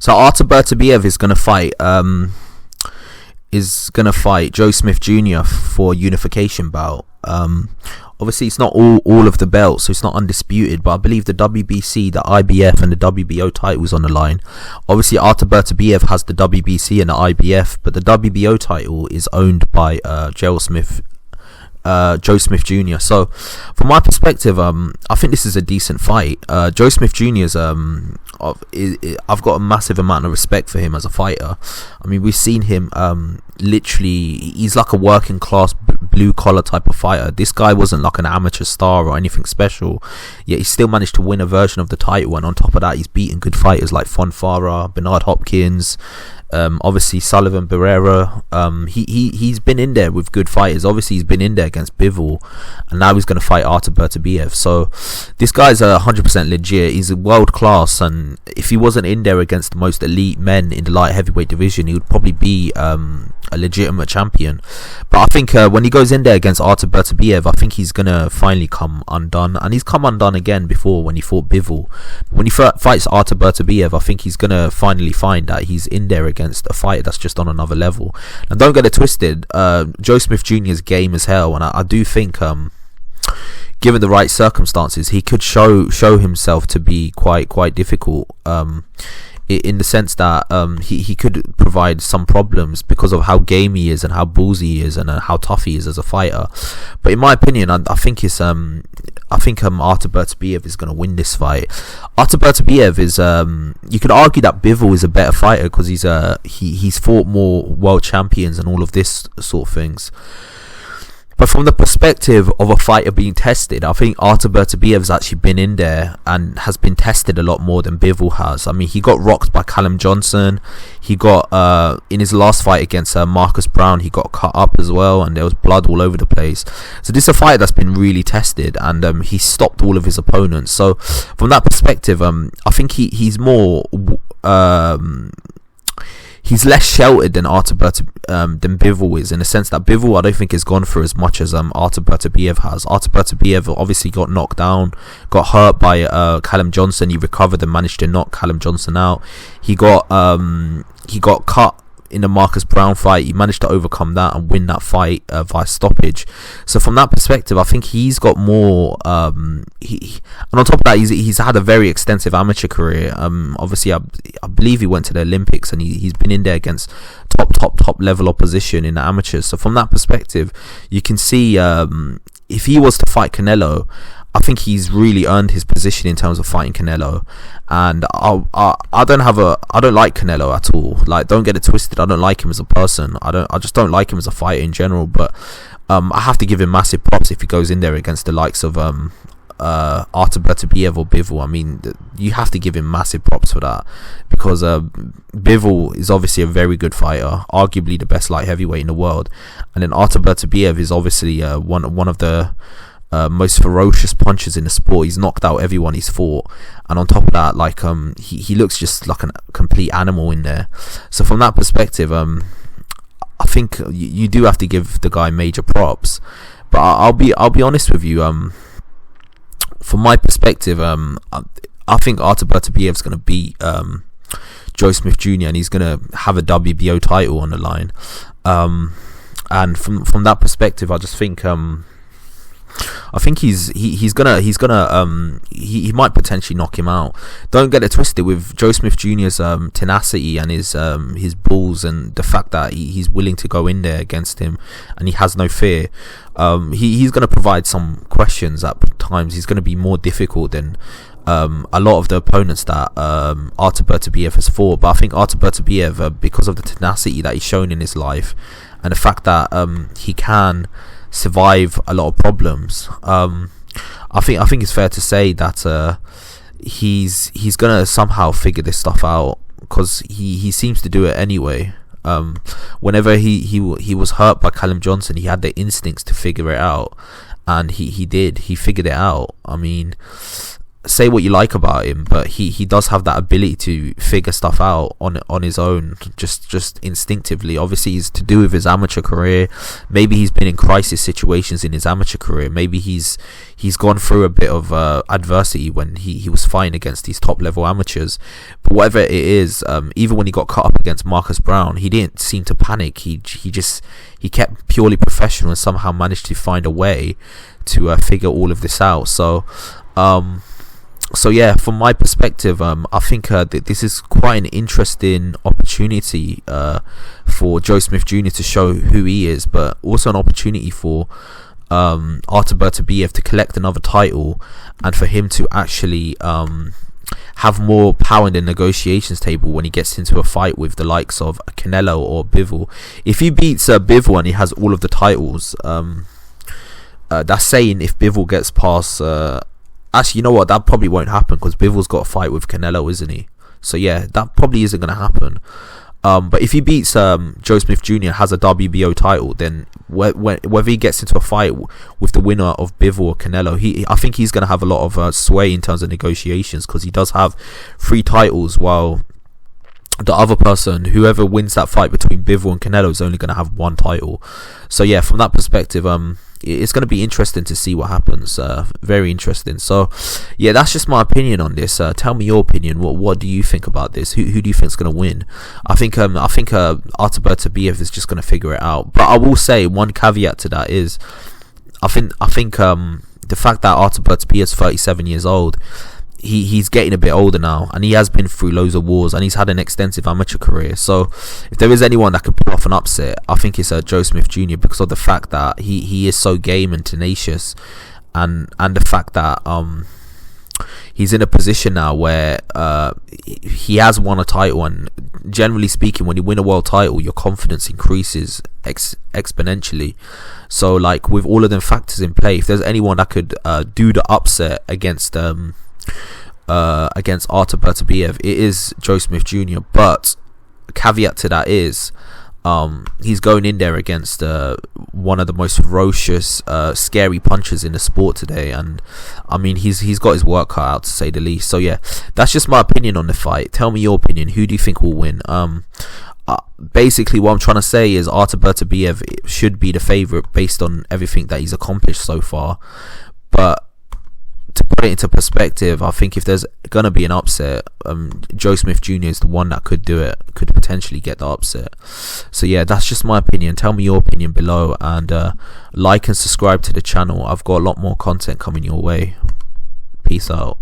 So Artur Berterbiev is gonna fight Joe Smith Jr. for unification bout. Obviously it's not all of the belts, so it's not undisputed, but I believe the WBC, the IBF and the WBO titles on the line. Obviously Artur Berterbiev has the WBC and the IBF, but the WBO title is owned by Joe Smith Jr. So from my perspective, I think this is a decent fight. Joe Smith Jr.'s I've got a massive amount of respect for him as a fighter. I mean, we've seen him literally, he's like a working class blue collar type of fighter. This guy wasn't like an amateur star or anything special, yet he still managed to win a version of the title, and on top of that he's beaten good fighters like Fonfara, Bernard Hopkins, obviously Sullivan Barrera. He's been in there with good fighters. Obviously he's been in there against Bivol, and now he's going to fight Artur Berterbiev. So this guy's 100% legit. He's a world class, and if he wasn't in there against the most elite men in the light heavyweight division, he would probably be a legitimate champion. But I think when he goes in there against Artur Berterbiev, I think he's going to finally come undone, and he's come undone again before when he fought Bivol. When he fights Artur Berterbiev, I think he's going to finally find that he's in there against a fighter that's just on another level. Now don't get it twisted, Joe Smith Jr.'s game as hell, and I do think given the right circumstances he could show himself to be quite difficult, in the sense that he could provide some problems because of how game he is and how ballsy he is and how tough he is as a fighter. But in my opinion, I think Artur Berterbiev is going to win this fight. Artur Berterbiev is you could argue that Bivol is a better fighter because he's fought more world champions and all of this sort of things. But from the perspective of a fighter being tested, I think Artur Berterbiev has actually been in there and has been tested a lot more than Bivol has. I mean, he got rocked by Callum Johnson. He got, in his last fight against Marcus Brown, he got cut up as well, and there was blood all over the place. So this is a fighter that's been really tested, and he stopped all of his opponents. So from that perspective, I think he's more... he's less sheltered than than Bivol is, in the sense that Bivol I don't think has gone through as much as Artur Berterbiev has. Artur Berterbiev obviously got knocked down, got hurt by Callum Johnson. He recovered and managed to knock Callum Johnson out. He got cut in the Marcus Brown fight. He managed to overcome that and win that fight via stoppage. So from that perspective, I think he's got more. And on top of that, he's had a very extensive amateur career. Obviously, I believe he went to the Olympics, and he's been in there against top level opposition in the amateurs. So from that perspective, you can see if he was to fight Canelo, I think he's really earned his position in terms of fighting Canelo. And I don't like Canelo at all. Like, don't get it twisted, I don't like him as a person. I just don't like him as a fighter in general. But I have to give him massive props if he goes in there against the likes of Artur Berterbiev or Bivol. I mean, you have to give him massive props for that, because Bivol is obviously a very good fighter, arguably the best light heavyweight in the world, and then Artur Berterbiev is obviously one of the most ferocious punchers in the sport. He's knocked out everyone he's fought, and on top of that, like he looks just like a complete animal in there. So from that perspective, I think you do have to give the guy major props. But I'll be honest with you, from my perspective, I think Artur Berterbiev's going to beat Joe Smith Jr. and he's going to have a WBO title on the line. And from that perspective, I just think he might potentially knock him out. Don't get it twisted with Joe Smith Jr.'s tenacity and his balls, and the fact that he's willing to go in there against him and he has no fear. He's going to provide some questions at times. He's going to be more difficult than a lot of the opponents that Artur Berterbiev has fought. But I think Artur Berterbiev, because of the tenacity that he's shown in his life and the fact that he can survive a lot of problems, I think it's fair to say that he's gonna somehow figure this stuff out, because he seems to do it anyway. Whenever he was hurt by Callum Johnson, he had the instincts to figure it out, and he figured it out. I mean, say what you like about him, but he does have that ability to figure stuff out on his own, just instinctively. Obviously, it's to do with his amateur career. Maybe he's been in crisis situations in his amateur career. Maybe he's gone through a bit of adversity when he was fighting against these top level amateurs. But whatever it is, even when he got cut up against Marcus Brown, he didn't seem to panic. He kept purely professional and somehow managed to find a way to figure all of this out. So yeah, from my perspective, I think that this is quite an interesting opportunity for Joe Smith Jr. to show who he is, but also an opportunity for Artur Berterbiev to collect another title, and for him to actually have more power in the negotiations table when he gets into a fight with the likes of Canelo or Bivol. If he beats Bivol and he has all of the titles, that's saying if Bivol gets past... actually, you know what? That probably won't happen because Bivol's got a fight with Canelo, isn't he? So yeah, that probably isn't going to happen. But if he beats Joe Smith Jr. has a WBO title, then whether he gets into a fight with the winner of Bivol or Canelo, I think he's going to have a lot of sway in terms of negotiations, because he does have 3 titles, while the other person, whoever wins that fight between Bivol and Canelo, is only going to have 1 title. So yeah, from that perspective, it's going to be interesting to see what happens. Very interesting. So yeah, that's just my opinion on this. Tell me your opinion. What do you think about this? Who do you think is going to win? I think Artur Berterbiev is just going to figure it out. But I will say one caveat to that is, I think the fact that Artur Berterbiev is 37 years old, he's getting a bit older now, and he has been through loads of wars, and he's had an extensive amateur career. So if there is anyone that could pull off an upset, I think it's Joe Smith Jr., because of the fact that he is so game and tenacious, and the fact that he's in a position now where he has won a title, and generally speaking, when you win a world title, your confidence increases exponentially. So like, with all of them factors in play, if there's anyone that could do the upset against Artur Berterbiev, it is Joe Smith Jr. But caveat to that is, he's going in there against one of the most ferocious, scary punchers in the sport today, and I mean, he's got his work cut out, to say the least. So yeah, that's just my opinion on the fight. Tell me your opinion. Who do you think will win? Basically, what I'm trying to say is Artur Berterbiev should be the favourite based on everything that he's accomplished so far. But to put it into perspective, I think if there's gonna be an upset, Joe Smith Jr. is the one that could do it, could potentially get the upset. So yeah, that's just my opinion. Tell me your opinion below, and like and subscribe to the channel. I've got a lot more content coming your way. Peace out.